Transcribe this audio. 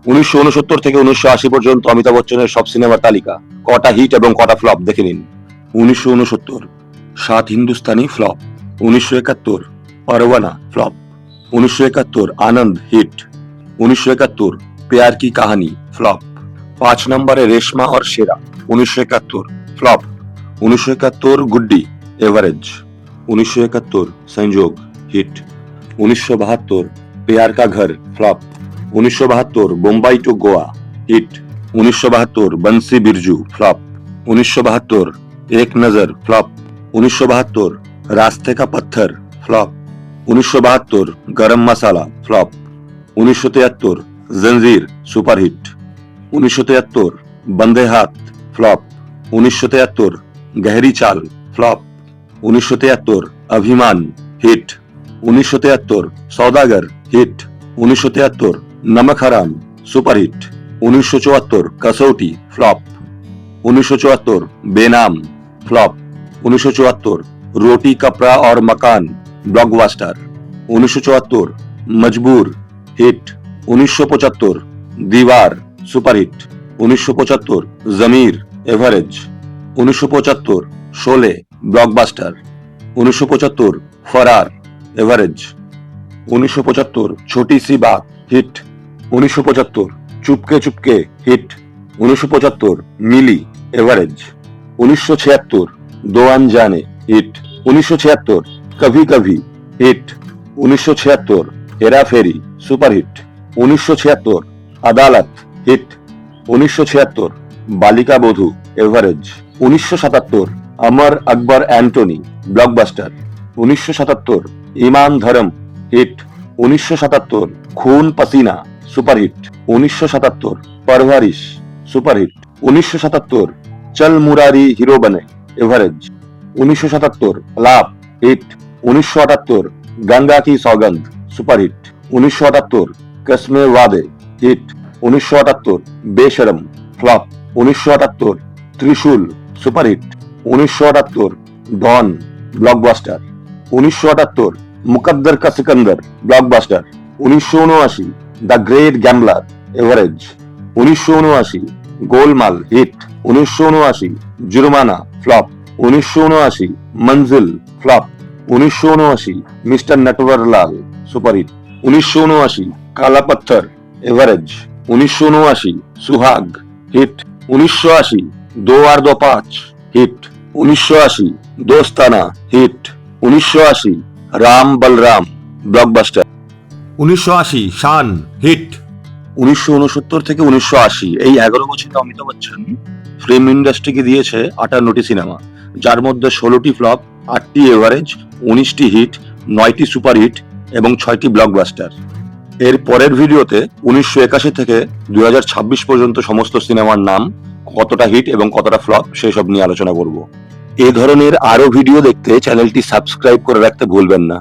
1969 থেকে 1980 পর্যন্ত অমিতাভ বচ্চনের সব সিনেমার তালিকা, কটা হিট এবং কটা ফ্লপ দেখে নিন। 1969 সাত হিন্দুস্তানি ফ্লপ। 1971 परवाना फ्लॉप। 1971 आनंद हिट। 1971 प्यार की कहानी फ्लॉप। 5 नंबर है रेशमा और शेरा। 1971 फ्लॉप। 1971 गुड्डी एवरेज। 1971 संजोग hit. 1972 Pyar Ka Ghar flop. 1972 Mumbai to Goa hit. 1972 Bansi Birju flop. 1972 एक नजर फ्लॉप। 1972 रास्ते का पत्थर फ्लॉप। 1972 गरम मसाला फ्लॉप। 1973 जंजीर सुपरहिट। 1973 बंदे हाथ फ्लॉप। 1973 गहरी चाल फ्लॉप। 1973 अभिमान हिट। 1973 सौदागर हिट। 1973 नमक हराम सुपरहिट। 1974 कसौटी फ्लॉप। 1974 बेनाम फ्लॉप। 1974 रोटी कपड़ा और मकान ब्लॉकबस्टर। 1974 मजबूर हिट। 1975 दीवार सुपरहिट। 1975 जमीर एवरेज। 1975 शोले ब्लॉकबस्टर। 1975 फरार एवरेज। 1975 छोटी सी बात हिट। 1975 चुपके चुपके हिट। 1975 मिली एवरेज। 1976 दो अनजाने हिट। 1976 कभी कभी हिट। 1976 हेरा फेरी सुपरहिट। 1976 अदालत हिट। 1976 बालिका बधू एवरेज। 1977 अमर अकबर एंटोनी ब्लॉकबस्टर। 1977 ईमान धर्म हिट। 1977 खून पसीना सुपरहिट। 1977 परवरिश सुपरहिट। 1977 चल मुरारी हीरो बने एवरेज। 1977 लाभ हिट। 1978 गंगा की सौगंध सुपरहिट। 1978 कस्मे वादे हिट। 1978 बेशरम फ्लॉप। 1978 त्रिशूल सुपरहिट। 1978 don blockbuster. 1978 मुकद्दर का Sikandar blockbuster. 1979 the great gambler average. 1979 Golmaal hit. 1979 जुर्माना फ्लॉप। 1979 मंजिल फ्लॉप। 1979 mister Natwarlal superhit. 1979 काला पत्थर एवरेज। 1979 सुहाग हिट। 1980 2 और 2 5 हिट। 1980 दोस्ताना हिट। 1980 राम बलराम ब्लॉकबास्टर। 1980 शान हिट। 1969 থেকে 1980 এই 11 বছরে অমিতাভ বচ্চন ফিল্ম ইন্ডাস্ট্রিকে দিয়েছে 58টি সিনেমা, যার মধ্যে 16টি ফ্লপ, 8টি এভারেজ, 19টি হিট, 9টি সুপারহিট এবং 6টি ব্লকবাস্টার। এর পরের ভিডিওতে 1981 থেকে 2026 পর্যন্ত সমস্ত সিনেমার নাম, কতটা হিট এবং কতটা ফ্লপ সেই সব নিয়ে আলোচনা করব। এই ধরনের আরো ভিডিও দেখতে চ্যানেলটি সাবস্ক্রাইব করে রাখতে ভুলবেন না।